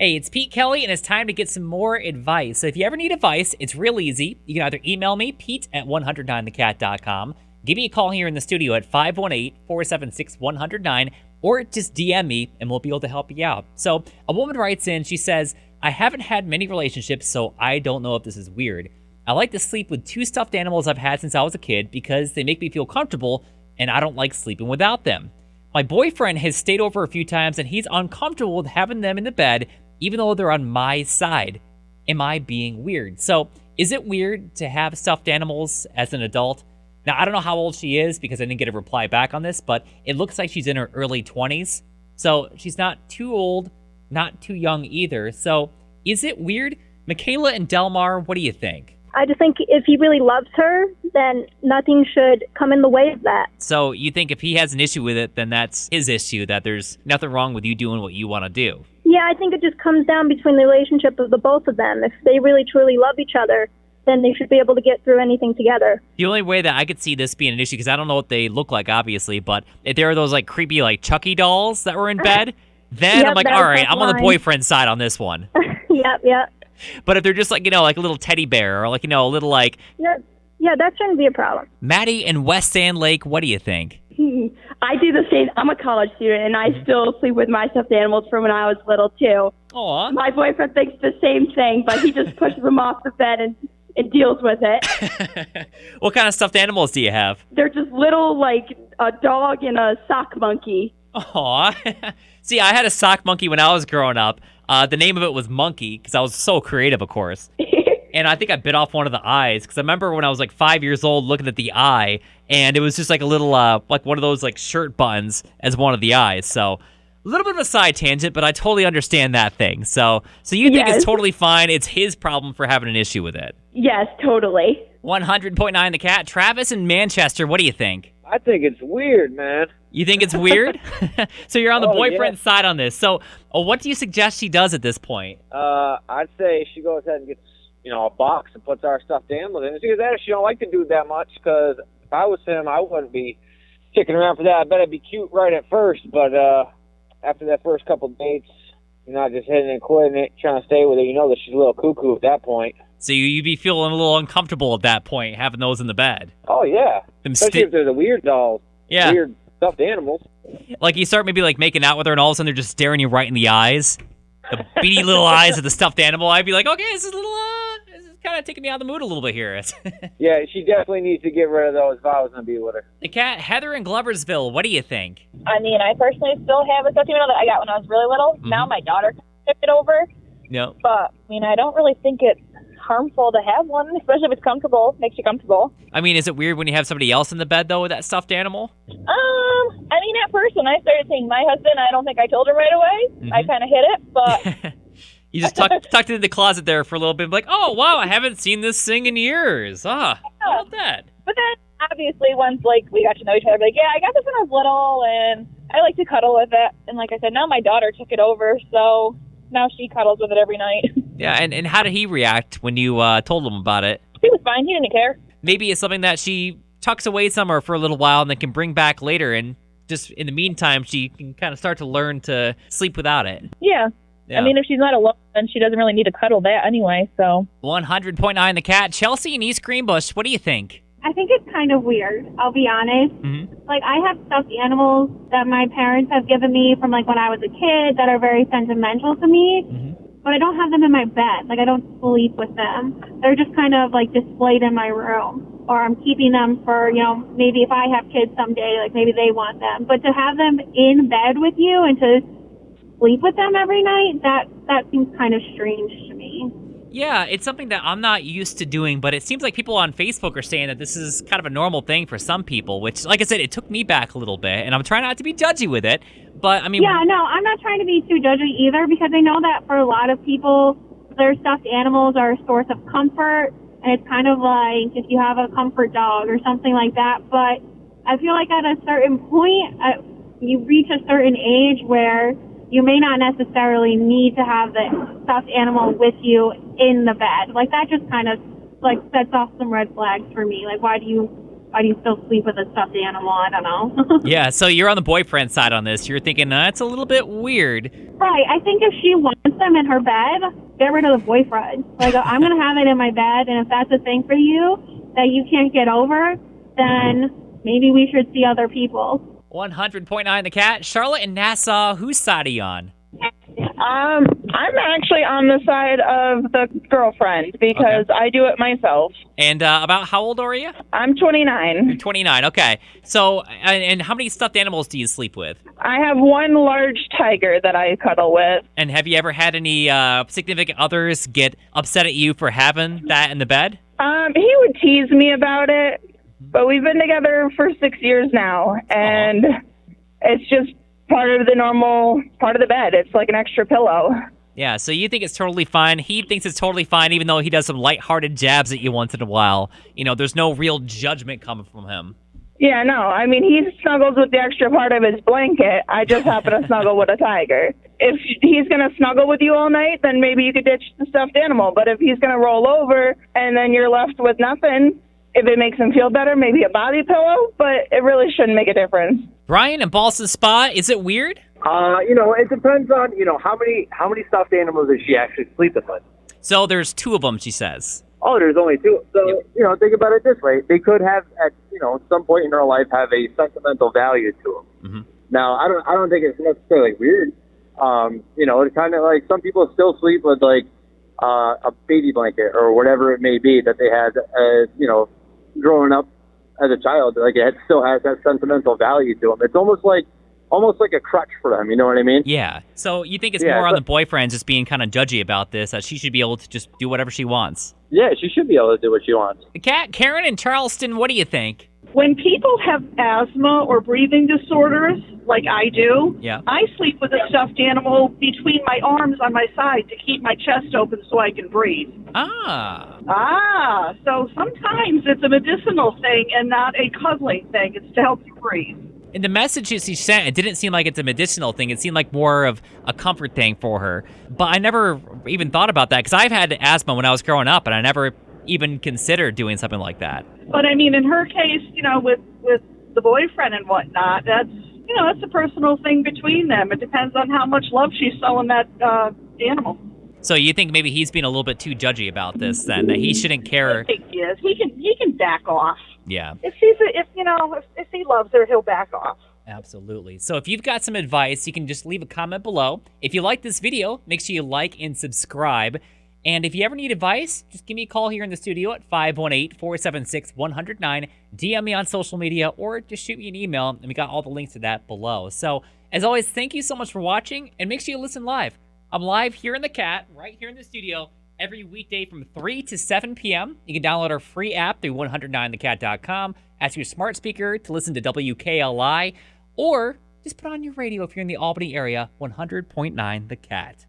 Hey, it's Pete Kelly, and it's time to get some more advice. So if you ever need advice, it's real easy. You can either email me, Pete at 109thecat.com, give me a call here in the studio at 518-476-109, or just DM me, and we'll be able to help you out. So a woman writes in, she says, I haven't had many relationships, so I don't know if this is weird. I like to sleep with 2 stuffed animals I've had since I was a kid because they make me feel comfortable, and I don't like sleeping without them. My boyfriend has stayed over a few times, and he's uncomfortable with having them in the bed, even though they're on my side. Am I being weird? So, is it weird to have stuffed animals as an adult? Now, I don't know how old she is because I didn't get a reply back on this, but it looks like she's in her early 20s. So, she's not too old, not too young either. So, is it weird? Michaela and Delmar, what do you think? I just think if he really loves her, then nothing should come in the way of that. So, you think if he has an issue with it, then that's his issue, that there's nothing wrong with you doing what you want to do? Yeah, I think it just comes down between the relationship of the both of them. If they really, truly love each other, then they should be able to get through anything together. The only way that I could see this being an issue, because I don't know what they look like, obviously, but if there are those like creepy like Chucky dolls that were in bed, then Yep, I'm like, that's all right, I'm on the fine. boyfriend side on this one. Yep. But if they're just like, like a little teddy bear or like, a little like... Yeah, that shouldn't be a problem. Maddie in West Sand Lake, what do you think? I do the same. I'm a college student, and I still sleep with my stuffed animals from when I was little, too. Aw. My boyfriend thinks the same thing, but he just pushes them off the bed and deals with it. What kind of stuffed animals do you have? They're just little, like, a dog and a sock monkey. Aw. See, I had a sock monkey when I was growing up. The name of it was Monkey, because I was so creative, of course. And I think I bit off one of the eyes, because I remember when I was like 5 years old looking at the eye, and it was just like a little, like one of those like shirt buttons as one of the eyes. So a little bit of a side tangent, but I totally understand that thing. So you think Yes. it's totally fine. It's his problem for having an issue with it. Yes, totally. 100.9 The Cat. Travis in Manchester, what do you think? I think it's weird, man. You think it's weird? So you're on the Oh, boyfriend's side on this. So what do you suggest she does at this point? I'd say she goes ahead and gets, a box and puts our stuffed animals in. Either that or she don't like to do that much, because if I was him, I wouldn't be kicking around for that. I bet it'd be cute right at first, but after that first couple of dates, you're not just hitting and quitting it, trying to stay with her. You know that she's a little cuckoo at that point. So you'd be feeling a little uncomfortable at that point, having those in the bed. Oh, yeah. Them Especially if they're the weird dolls. Yeah. Weird stuffed animals. Like you start maybe like making out with her and all of a sudden they're just staring you right in the eyes. The beady little eyes of the stuffed animal. I'd be like, okay, this is a little, this is kind of taking me out of the mood a little bit here. Yeah, she definitely needs to get rid of those if I was going to be with her. The Cat, Heather in Gloversville, what do you think? I mean, I personally still have a stuffed animal that I got when I was really little. Now my daughter took it over. No. But, I mean, I don't really think it's harmful to have one, especially if it's comfortable, makes you comfortable. I mean, is it weird when you have somebody else in the bed, though, with that stuffed animal? I mean, at first, when I started seeing my husband, I don't think I told him right away. I kind of hid it, but... You just tucked it in the closet there for a little bit, like, oh, wow, I haven't seen this thing in years. How about that? But then, obviously, once, like, we got to know each other, like, yeah, I got this when I was little, and I like to cuddle with it. And like I said, now my daughter took it over, so now she cuddles with it every night. Yeah, and how did he react when you told him about it? He was fine. He didn't care. Maybe it's something that she tucks away somewhere for a little while and then can bring back later, and just in the meantime, she can kind of start to learn to sleep without it. Yeah. I mean, if she's not alone, then she doesn't really need to cuddle that anyway, so. 100.9 The Cat. Chelsea in East Greenbush, what do you think? I think it's kind of weird, I'll be honest. Like, I have stuffed animals that my parents have given me from, like, when I was a kid that are very sentimental to me, but I don't have them in my bed. Like, I don't sleep with them. They're just kind of, like, displayed in my room. Or I'm keeping them for, maybe if I have kids someday, like, maybe they want them. But to have them in bed with you and to sleep with them every night, that seems kind of strange to me. Yeah, it's something that I'm not used to doing, but it seems like people on Facebook are saying that this is kind of a normal thing for some people, which, like I said, it took me back a little bit, and I'm trying not to be judgy with it, but I mean... Yeah, no, I'm not trying to be too judgy either, because I know that for a lot of people, their stuffed animals are a source of comfort, and it's kind of like if you have a comfort dog or something like that, but I feel like at a certain point, you reach a certain age where you may not necessarily need to have the stuffed animal with you in the bed. Like, that just kind of, like, sets off some red flags for me. Like, why do you why do you still sleep with a stuffed animal? I don't know. Yeah, so you're on the boyfriend side on this. You're thinking, that's a little bit weird. Right. I think if she wants them in her bed, get rid of the boyfriend. Like, I'm going to have it in my bed, and if that's a thing for you that you can't get over, then maybe we should see other people. 100.9 The Cat. Charlotte and Nassau, whose side are you on? I'm actually on the side of the girlfriend because I do it myself. And about how old are you? I'm 29. You're 29, okay. So, and how many stuffed animals do you sleep with? I have one large tiger that I cuddle with. And have you ever had any significant others get upset at you for having that in the bed? He would tease me about it, but we've been together for 6 years now, and it's just part of the normal part of the bed. It's like an extra pillow. Yeah, so you think it's totally fine. He thinks it's totally fine, even though he does some lighthearted jabs at you once in a while. You know, there's no real judgment coming from him. Yeah, no, I mean, he snuggles with the extra part of his blanket. I just happen to snuggle with a tiger. If he's going to snuggle with you all night, then maybe you could ditch the stuffed animal. But if he's going to roll over and then you're left with nothing, if it makes him feel better, maybe a body pillow, but it really shouldn't make a difference. Brian in Boston Spa, is it weird? It depends on, how many stuffed animals is she actually sleeping with? So there's 2 of them, she says. Oh, there's only 2. So, think about it this way. They could have, at some point in their life, have a sentimental value to them. Mm-hmm. Now, I don't think it's necessarily weird. It's kind of like some people still sleep with, like, a baby blanket or whatever it may be that they had, growing up as a child. Like, it still has that sentimental value to them. It's almost like a crutch for them, you know what I mean? Yeah. So you think it's more on the boyfriend just being kind of judgy about this, that she should be able to just do whatever she wants. Yeah, she should be able to do what she wants. Kat, Karen in Charleston, what do you think? When people have asthma or breathing disorders, like I do, I sleep with a stuffed animal between my arms on my side to keep my chest open so I can breathe. So sometimes it's a medicinal thing and not a cuddling thing. It's to help you breathe. In the messages she sent, it didn't seem like it's a medicinal thing. It seemed like more of a comfort thing for her. But I never even thought about that because I've had asthma when I was growing up, and I never even considered doing something like that. But I mean, in her case, with the boyfriend and whatnot, that's a personal thing between them. It depends on how much love she's showing that animal. So you think maybe he's being a little bit too judgy about this, then, that he shouldn't care? I think he is. He can back off. Yeah. If he loves her, he'll back off. Absolutely. So if you've got some advice, you can just leave a comment below. If you like this video, make sure you like and subscribe. And if you ever need advice, just give me a call here in the studio at 518-476-109. DM me on social media or just shoot me an email, and we got all the links to that below. So, as always, thank you so much for watching, and make sure you listen live. I'm live here in the Cat, right here in the studio, every weekday from 3 to 7 p.m. You can download our free app through 109thecat.com, ask your smart speaker to listen to WKLI, or just put on your radio if you're in the Albany area, 100.9 The Cat.